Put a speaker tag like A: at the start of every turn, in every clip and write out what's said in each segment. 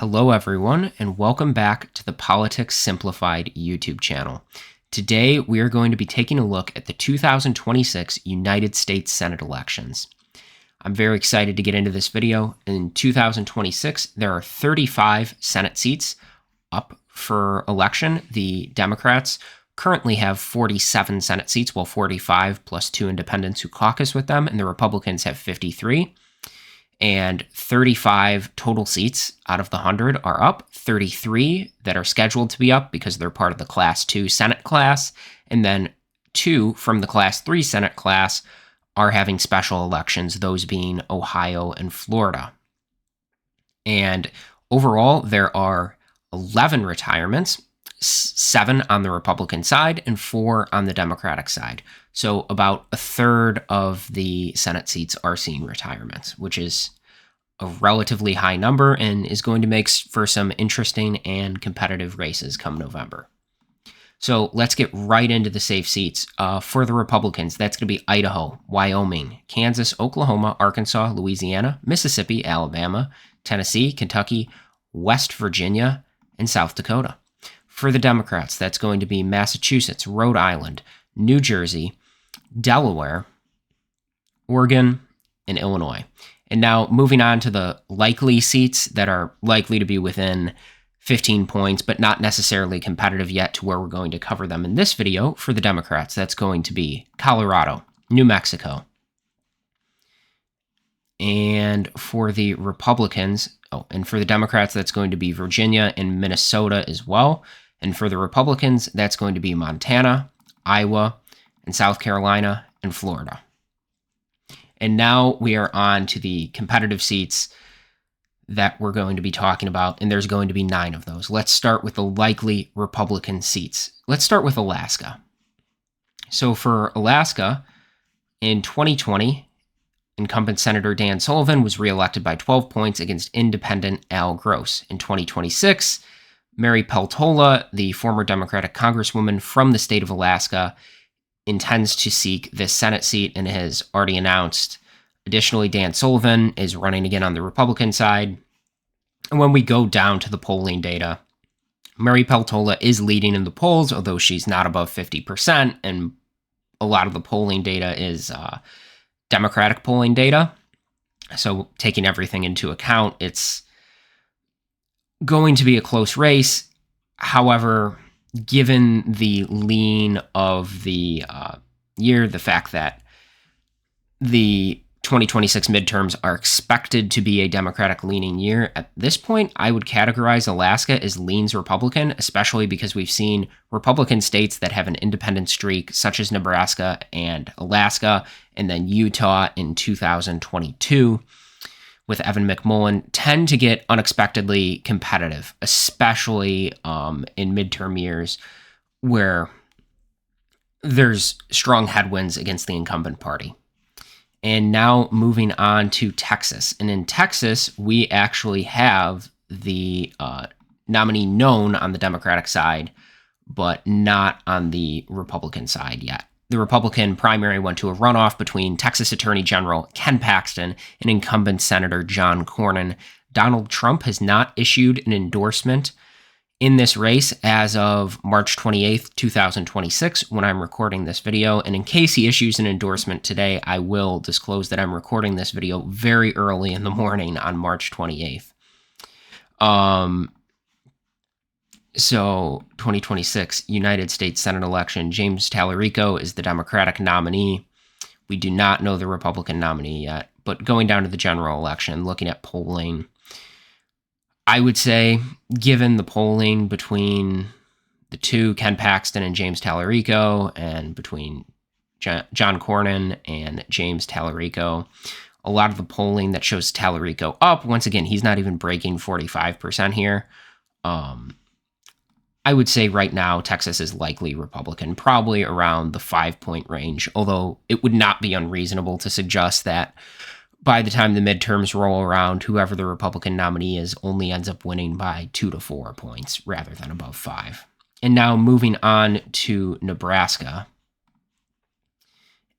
A: Hello, everyone, and welcome back to the Politics Simplified YouTube channel. Today, we are going to be taking a look at the 2026 United States Senate elections. I'm very excited to get into this video. In 2026, there are 35 Senate seats up for election. The Democrats currently have 47 Senate seats, well, 45 plus 2 independents who caucus with them, and the Republicans have 53. And 35 total seats out of the 100 are up, 33 that are scheduled to be up because they're part of the Class 2 Senate class, and then 2 from the Class 3 Senate class are having special elections, those being Ohio and Florida. And overall, there are 11 retirements, 7 on the Republican side and 4 on the Democratic side. So about a third of the Senate seats are seeing retirements, which is a relatively high number and is going to make for some interesting and competitive races come November. So let's get right into the safe seats. For the Republicans, that's going to be Idaho, Wyoming, Kansas, Oklahoma, Arkansas, Louisiana, Mississippi, Alabama, Tennessee, Kentucky, West Virginia, and South Dakota. For the Democrats, that's going to be Massachusetts, Rhode Island, New Jersey, Delaware, Oregon, and Illinois. And now moving on to the likely seats that are likely to be within 15 points, but not necessarily competitive yet to where we're going to cover them in this video. For the Democrats, that's going to be Colorado, New Mexico. And for the Republicans, and for the Democrats, that's going to be Virginia and Minnesota as well. And for the Republicans, that's going to be Montana, Iowa, and South Carolina, and Florida. And now we are on to the competitive seats that we're going to be talking about, and there's going to be 9 of those. Let's start with the likely Republican seats. Let's start with Alaska. So for Alaska, in 2020, incumbent Senator Dan Sullivan was reelected by 12 points against independent Al Gross. In 2026, Mary Peltola, the former Democratic Congresswoman from the state of Alaska, intends to seek this Senate seat and has already announced. Additionally, Dan Sullivan is running again on the Republican side. And when we go down to the polling data, Mary Peltola is leading in the polls, although she's not above 50%, and a lot of the polling data is Democratic polling data. So taking everything into account, it's going to be a close race. However, given the lean of the year, the fact that the 2026 midterms are expected to be a Democratic-leaning year, at this point, I would categorize Alaska as leans Republican, especially because we've seen Republican states that have an independent streak, such as Nebraska and Alaska, and then Utah in 2022. With Evan McMullen, tend to get unexpectedly competitive, especially in midterm years where there's strong headwinds against the incumbent party. And now moving on to Texas. And in Texas, we actually have the nominee known on the Democratic side, but not on the Republican side yet. The Republican primary went to a runoff between Texas Attorney General Ken Paxton and incumbent Senator John Cornyn. Donald Trump has not issued an endorsement in this race as of March 28th, 2026, when I'm recording this video. And in case he issues an endorsement today, I will disclose that I'm recording this video very early in the morning on March 28th. So 2026 United States Senate election, James Tallarico is the Democratic nominee. We do not know the Republican nominee yet, but going down to the general election, looking at polling, I would say, given the polling between the two, Ken Paxton and James Tallarico, and between John Cornyn and James Tallarico, a lot of the polling that shows Tallarico up, once again, he's not even breaking 45% here. I would say right now, Texas is likely Republican, probably around the 5-point range, although it would not be unreasonable to suggest that by the time the midterms roll around, whoever the Republican nominee is only ends up winning by 2 to 4 points rather than above 5. And now moving on to Nebraska.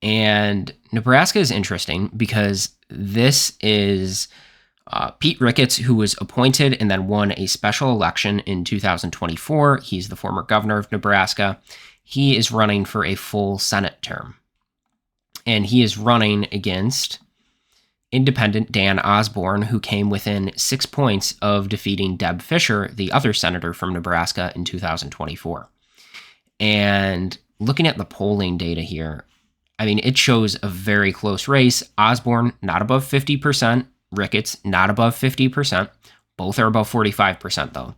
A: And Nebraska is interesting because this is Pete Ricketts, who was appointed and then won a special election in 2024, he's the former governor of Nebraska. He is running for a full Senate term. And he is running against independent Dan Osborne, who came within 6 points of defeating Deb Fischer, the other senator from Nebraska, in 2024. And looking at the polling data here, I mean, it shows a very close race. Osborne, not above 50%. Ricketts, not above 50%. Both are above 45%, though.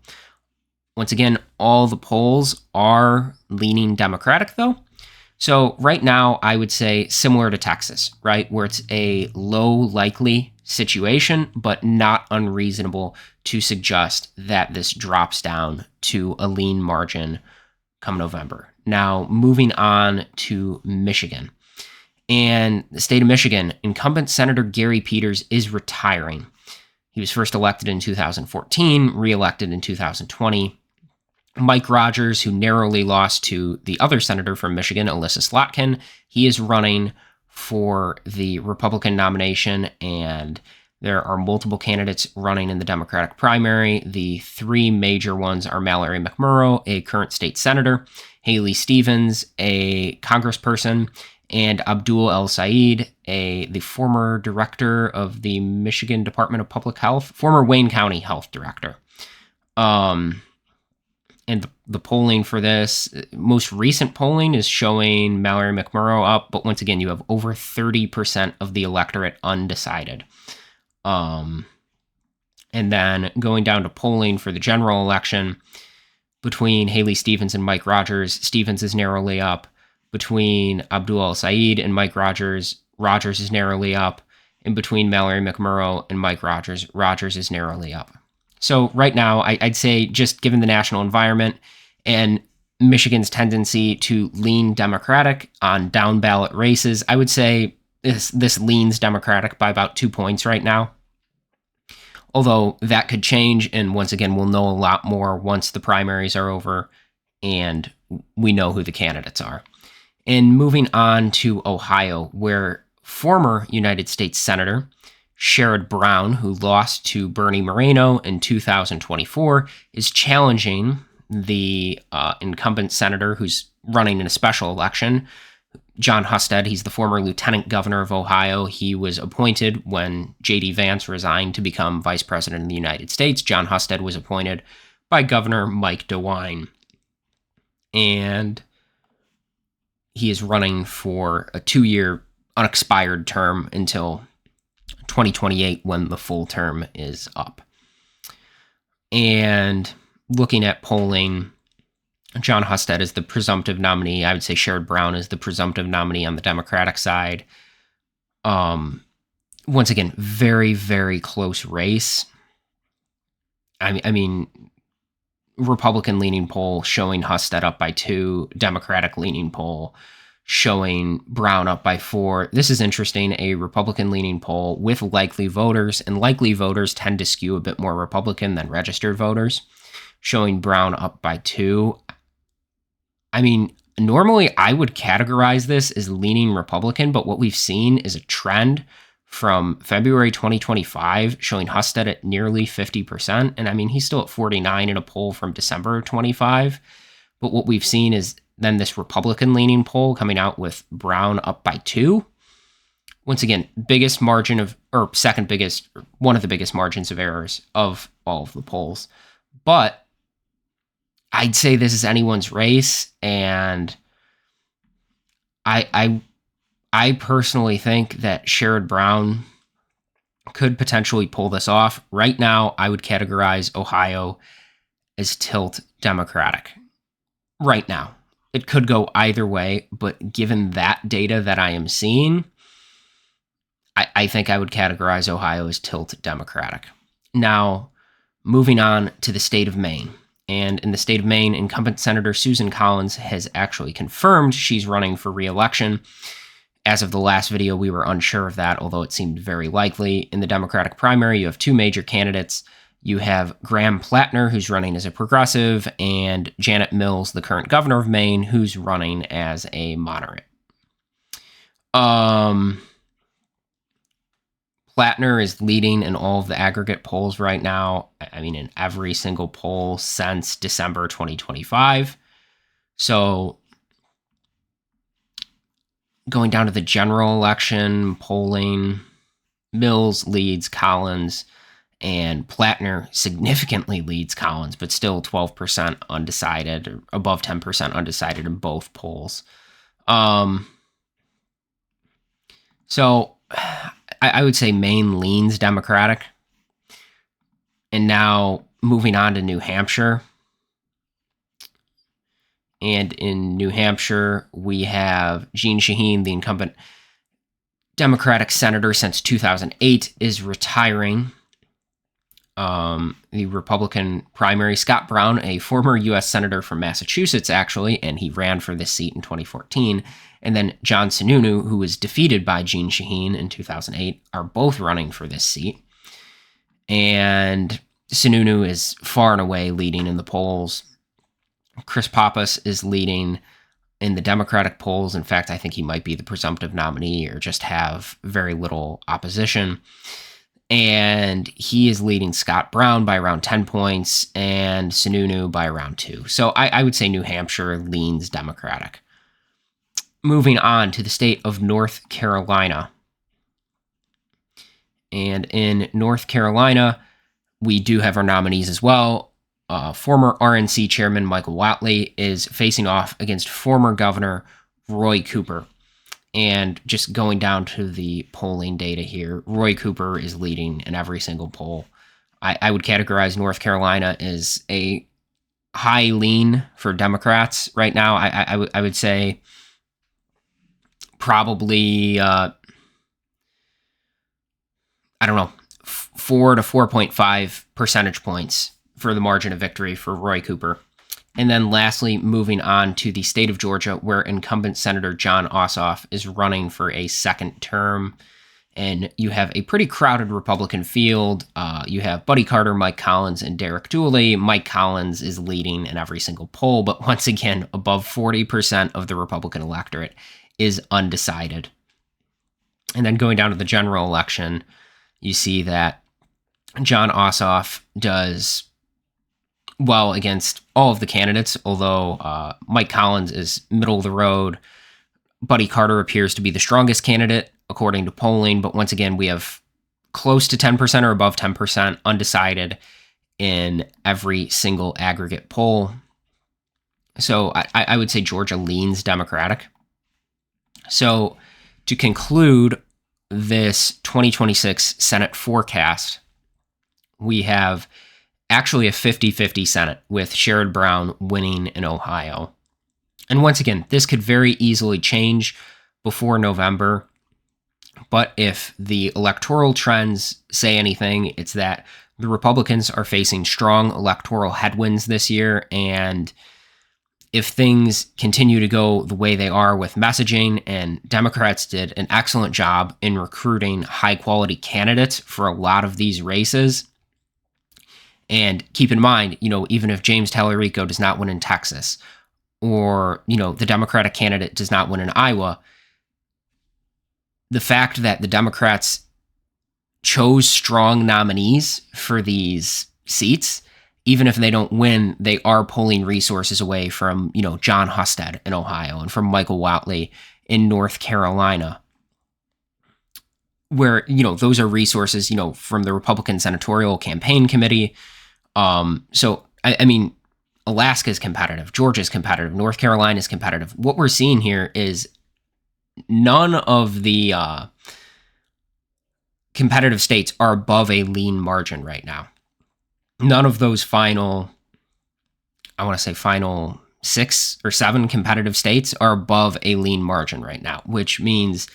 A: Once again, all the polls are leaning Democratic, though. So right now, I would say similar to Texas, right, where it's a low likely situation, but not unreasonable to suggest that this drops down to a lean margin come November. Now, moving on to Michigan. And the state of Michigan, incumbent Senator Gary Peters is retiring. He was first elected in 2014, reelected in 2020. Mike Rogers, who narrowly lost to the other senator from Michigan, Alyssa Slotkin, he is running for the Republican nomination, and there are multiple candidates running in the Democratic primary. The three major ones are Mallory McMurrow, a current state senator, Haley Stevens, a congressperson, and Abdul El Sayed, the former director of the Michigan Department of Public Health, former Wayne County Health Director. And the polling for this, most recent polling is showing Mallory McMurrow up, but once again, you have over 30% of the electorate undecided. And then going down to polling for the general election, between Haley Stevens and Mike Rogers, Stevens is narrowly up. Between Abdul El Sayed and Mike Rogers, Rogers is narrowly up. And between Mallory McMurrow and Mike Rogers, Rogers is narrowly up. So right now, I'd say just given the national environment and Michigan's tendency to lean Democratic on down ballot races, I would say this leans Democratic by about 2 points right now. Although that could change, and once again, we'll know a lot more once the primaries are over and we know who the candidates are. And moving on to Ohio, where former United States Senator Sherrod Brown, who lost to Bernie Moreno in 2024, is challenging the incumbent senator who's running in a special election, Jon Husted. He's the former lieutenant governor of Ohio. He was appointed when J.D. Vance resigned to become vice president of the United States. Jon Husted was appointed by Governor Mike DeWine. And he is running for a 2-year unexpired term until 2028 when the full term is up. And looking at polling, Jon Husted is the presumptive nominee. I would say Sherrod Brown is the presumptive nominee on the Democratic side. Once again, very, very close race. I mean, Republican-leaning poll showing Husted up by 2, Democratic-leaning poll showing Brown up by 4. This is interesting, a Republican-leaning poll with likely voters, and likely voters tend to skew a bit more Republican than registered voters, showing Brown up by 2. I mean, normally I would categorize this as leaning Republican, but what we've seen is a trend from February 2025 showing Husted at nearly 50%. And I mean, he's still at 49 in a poll from December 25. But what we've seen is then this Republican-leaning poll coming out with Brown up by 2. Once again, biggest margin of, or second biggest, one of the biggest margins of errors of all of the polls. But I'd say this is anyone's race, and I personally think that Sherrod Brown could potentially pull this off. Right now, I would categorize Ohio as tilt Democratic. Right now. It could go either way, but given that data that I am seeing, I think I would categorize Ohio as tilt Democratic. Now, moving on to the state of Maine. And in the state of Maine, incumbent Senator Susan Collins has actually confirmed she's running for re-election. As of the last video, we were unsure of that, although it seemed very likely. In the Democratic primary, you have 2 major candidates. You have Graham Plattner, who's running as a progressive, and Janet Mills, the current governor of Maine, who's running as a moderate. Plattner is leading in all of the aggregate polls right now. I mean, in every single poll since December 2025. So going down to the general election polling, Mills leads Collins, and Plattner significantly leads Collins, but still 12% undecided, or above 10% undecided in both polls. So I would say Maine leans Democratic. And now moving on to New Hampshire. And in New Hampshire, we have Jeanne Shaheen, the incumbent Democratic senator since 2008, is retiring. The Republican primary, Scott Brown, a former U.S. senator from Massachusetts, actually, and he ran for this seat in 2014. And then John Sununu, who was defeated by Jeanne Shaheen in 2008, are both running for this seat. And Sununu is far and away leading in the polls. Chris Pappas is leading in the Democratic polls. In fact, I think he might be the presumptive nominee or just have very little opposition. And he is leading Scott Brown by around 10 points and Sununu by around 2. So I would say New Hampshire leans Democratic. Moving on to the state of North Carolina. And in North Carolina, we do have our nominees as well. Former RNC chairman Michael Whatley is facing off against former governor Roy Cooper. And just going down to the polling data here, Roy Cooper is leading in every single poll. I would categorize North Carolina as a high lean for Democrats right now. I would say probably, 4 to 4.5 percentage points for the margin of victory for Roy Cooper. And then lastly, moving on to the state of Georgia, where incumbent Senator Jon Ossoff is running for a second term. And you have a pretty crowded Republican field. You have Buddy Carter, Mike Collins, and Derek Dooley. Mike Collins is leading in every single poll, but once again, above 40% of the Republican electorate is undecided. And then going down to the general election, you see that Jon Ossoff does well against all of the candidates, although Mike Collins is middle of the road. Buddy Carter appears to be the strongest candidate, according to polling, but once again, we have close to 10% or above 10% undecided in every single aggregate poll. So I would say Georgia leans Democratic. So to conclude this 2026 Senate forecast, we have actually a 50-50 Senate with Sherrod Brown winning in Ohio. And once again, this could very easily change before November. But if the electoral trends say anything, it's that the Republicans are facing strong electoral headwinds this year. And if things continue to go the way they are with messaging, and Democrats did an excellent job in recruiting high-quality candidates for a lot of these races. And keep in mind, even if James Tallarico does not win in Texas, or, the Democratic candidate does not win in Iowa, the fact that the Democrats chose strong nominees for these seats, even if they don't win, they are pulling resources away from, John Husted in Ohio and from Michael Whatley in North Carolina, where, those are resources, from the Republican Senatorial Campaign Committee. So, I mean, Alaska is competitive. Georgia is competitive. North Carolina is competitive. What we're seeing here is none of the competitive states are above a lean margin right now. None of those final 6 or 7 competitive states are above a lean margin right now, which means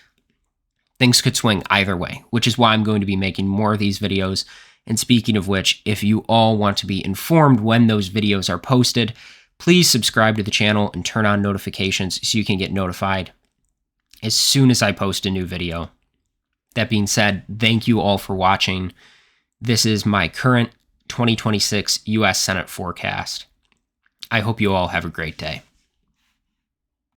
A: things could swing either way, which is why I'm going to be making more of these videos. And speaking of which, if you all want to be informed when those videos are posted, please subscribe to the channel and turn on notifications so you can get notified as soon as I post a new video. That being said, thank you all for watching. This is my current 2026 U.S. Senate forecast. I hope you all have a great day.